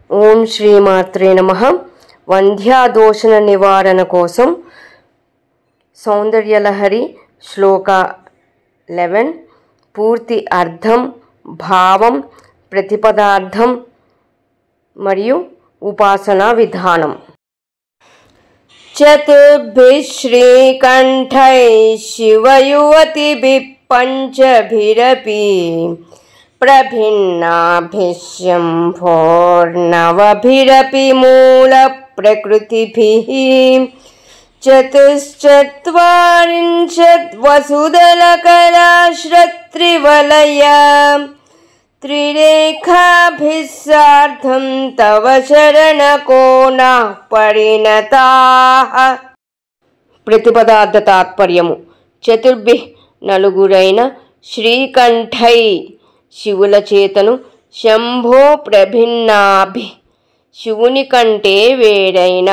ఓం శ్రీమాత్రే నమః. వంధ్యాదోషణ నివారణ కోసం సౌందర్యలహరి శ్లోక 11 పూర్తి అర్థం, భావం, ప్రతిపదార్థం మరియు ఉపాసనా విధానం. చతుర్భిః శ్రీకంఠైః శివయువతిభిః పంచభిరపి ప్రభిన్నాభిः శంభోర్నవభిరపి మూల ప్రకృతిభిః చతుశ్చత్వారింశత్ వసుదలకరాశ్రత్రివలయ త్రిరేఖాభిः సార్ధం తవ శరణకోణాః పరిణతాః. ప్రతిపదార్థ తాత్పర్యము. చతుర్భిః నలుగురైన, శ్రీకంఠై శివుల చేతను, శంభో ప్రభిన్నాభి శివుని కంటే వేరైన,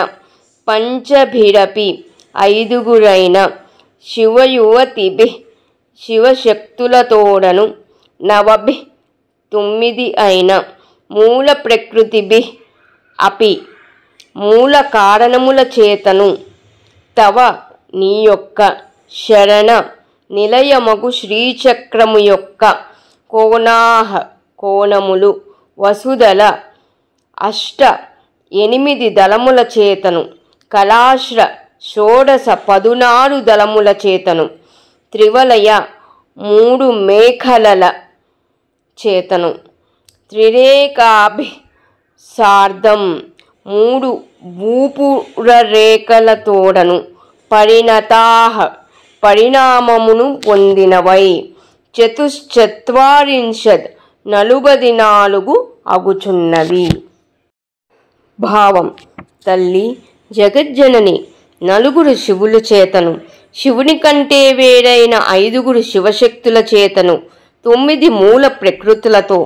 పంచభిరపి ఐదుగురైన, శివయువతిభి శివశక్తులతోడను, నవభి 9 అయిన, మూల ప్రకృతిభి అపి మూల కారణముల చేతను, తవ నీ యొక్క, శరణ నిలయమగు శ్రీచక్రము యొక్క, కోణాః కోణములు, వసుదల 8 దళముల చేతను, కళాశ్ర 16 దళముల చేతను, త్రివలయ 3 మేఖలల చేతను, త్రిరేకాభి సార్ధం 3 భూపురరేఖలతోడను, పరిణతాః పరిణామమును పొందినవై, చతుశ్చత్వారింశత్ 44 అగుచున్నవి. భావం. తల్లి జగజ్జనని నలుగురు శివుల చేతను, శివుని కంటే వేరైన 5 శివశక్తుల చేతను, 9 మూల ప్రకృతులతో,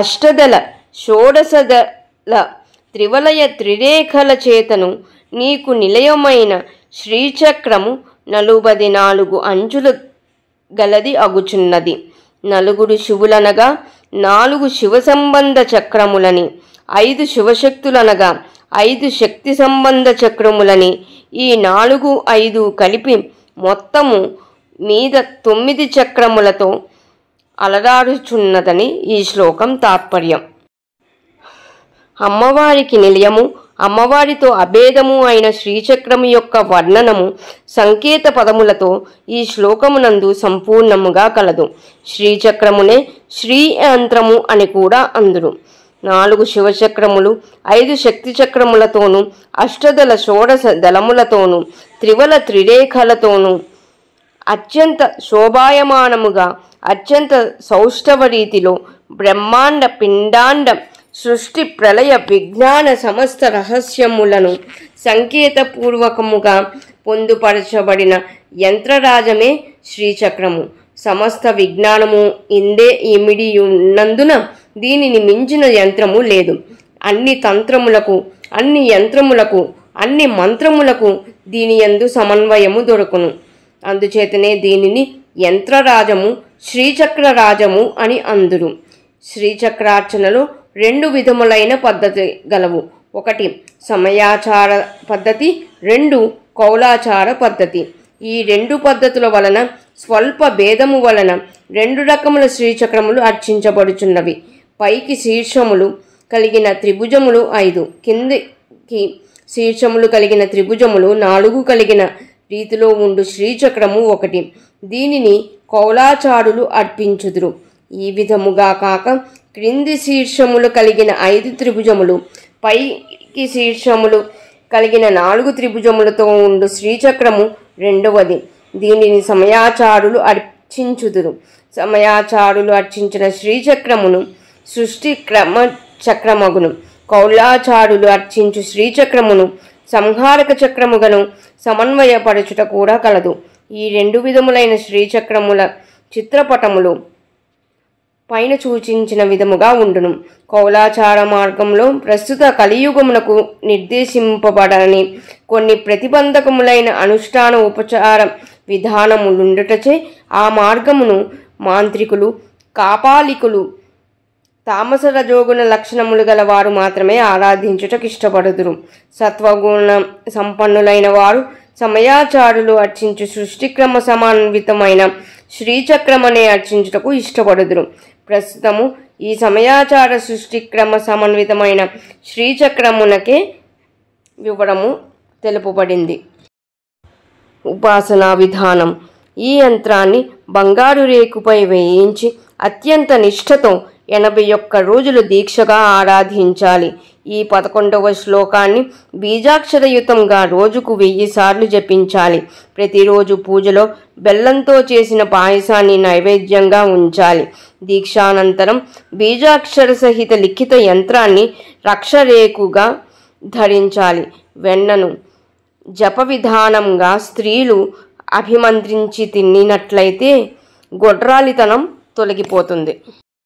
అష్టదళ 16 దళ త్రివలయ త్రిరేఖల చేతను, నీకు నిలయమైన శ్రీచక్రము 44 అంచులు గలది అగుచున్నది. 4 శివులనగా 4 శివ సంబంధ చక్రములని, 5 శివశక్తులనగా 5 శక్తి సంబంధ చక్రములని, ఈ 4, 5 కలిపి మొత్తము మీద 9 చక్రములతో అలరారుచున్నదని ఈ శ్లోకం తాత్పర్యం. అమ్మవారికి నిలయము, అమ్మవారితో అభేదము అయిన శ్రీచక్రము యొక్క వర్ణనము సంకేత పదములతో ఈ శ్లోకమునందు సంపూర్ణముగా కలదు. శ్రీచక్రమునే శ్రీ యంత్రము అని కూడా అందురు. 4 శివచక్రములు, 5 శక్తి చక్రములతోనూ, అష్టదళ 16 దళములతోనూ, త్రివల త్రిరేఖలతోనూ అత్యంత శోభాయమానముగా, అత్యంత సౌష్ఠవ రీతిలో బ్రహ్మాండ పిండాండ సృష్టి ప్రళయ విజ్ఞాన సమస్త రహస్యములను సంకేతపూర్వకముగా పొందుపరచబడిన యంత్రరాజమే శ్రీచక్రము. సమస్త విజ్ఞానము ఇందే ఇమిడి ఉన్నందున దీనిని మించిన యంత్రము లేదు. అన్ని తంత్రములకు, అన్ని యంత్రములకు, అన్ని మంత్రములకు దీని యందు సమన్వయము దొరకును. అందుచేతనే దీనిని యంత్రరాజము, శ్రీచక్రరాజము అని అందురు. శ్రీచక్రార్చనలో 2 విధములైన పద్ధతి గలవు. 1 సమయాచార పద్ధతి, 2 కౌలాచార పద్ధతి. ఈ 2 పద్ధతుల వలన స్వల్ప భేదము వలన 2 రకముల శ్రీచక్రములు అర్చించబడుచున్నవి. పైకి శీర్షములు కలిగిన త్రిభుజములు 5, కిందికి శీర్షములు కలిగిన త్రిభుజములు 4 కలిగిన రీతిలో ఉండు శ్రీచక్రము 1. దీనిని కౌలాచారులు అర్పించుదురు. ఈ విధముగా కాక క్రింది శీర్షములు కలిగిన 5 త్రిభుజములు, పైకి శీర్షములు కలిగిన 4 త్రిభుజములతో ఉండు శ్రీచక్రము 2వది. దీనిని సమయాచారులు అర్చించుదురు. సమయాచారులు అర్చించిన శ్రీచక్రమును సృష్టి క్రమ చక్రమగును. కౌలాచారులు అర్చించు శ్రీచక్రమును సంహారక చక్రముగను సమన్వయపరచుట కూడా కలదు. ఈ 2 విధములైన శ్రీచక్రముల చిత్రపటములు పైన సూచించిన విధముగా ఉండును. కౌలాచార మార్గంలో ప్రస్తుత కలియుగమునకు నిర్దేశింపబడని కొన్ని ప్రతిబంధకములైన అనుష్ఠాన ఉపచార విధానములుండుటచే ఆ మార్గమును మాంత్రికులు, కాపాలికులు తామస రజోగుణ లక్షణములు గల వారు మాత్రమే ఆరాధించుటకు ఇష్టపడుదురు. సత్వగుణ సంపన్నులైన వారు సమయాచారులు అర్చించు సృష్టిక్రమ సమన్వితమైన శ్రీచక్రమనే అర్చించుటకు ఇష్టపడుదురు. ప్రస్తుతము ఈ సమయాచార సృష్టిక్రమ సమన్వితమైన శ్రీచక్రమునకే వివరము తెలుపబడింది. ఉపాసనా విధానం. ఈ యంత్రాన్ని బంగారు రేకుపై వేయించి అత్యంత నిష్ఠతో 81 రోజులు దీక్షగా ఆరాధించాలి. ఈ 11వ శ్లోకాన్ని బీజాక్షరయుతంగా రోజుకు 1000 సార్లు జపించాలి. ప్రతిరోజు పూజలో బెల్లంతో చేసిన పాయసాన్ని నైవేద్యంగా ఉంచాలి. దీక్షానంతరం బీజాక్షర సహిత లిఖిత యంత్రాన్ని రక్షరేకుగా ధరించాలి. వెన్నను జప విధానంగా స్త్రీలు అభిమంత్రించి తిన్నట్లయితే గొడ్రాలితనం తొలగిపోతుంది.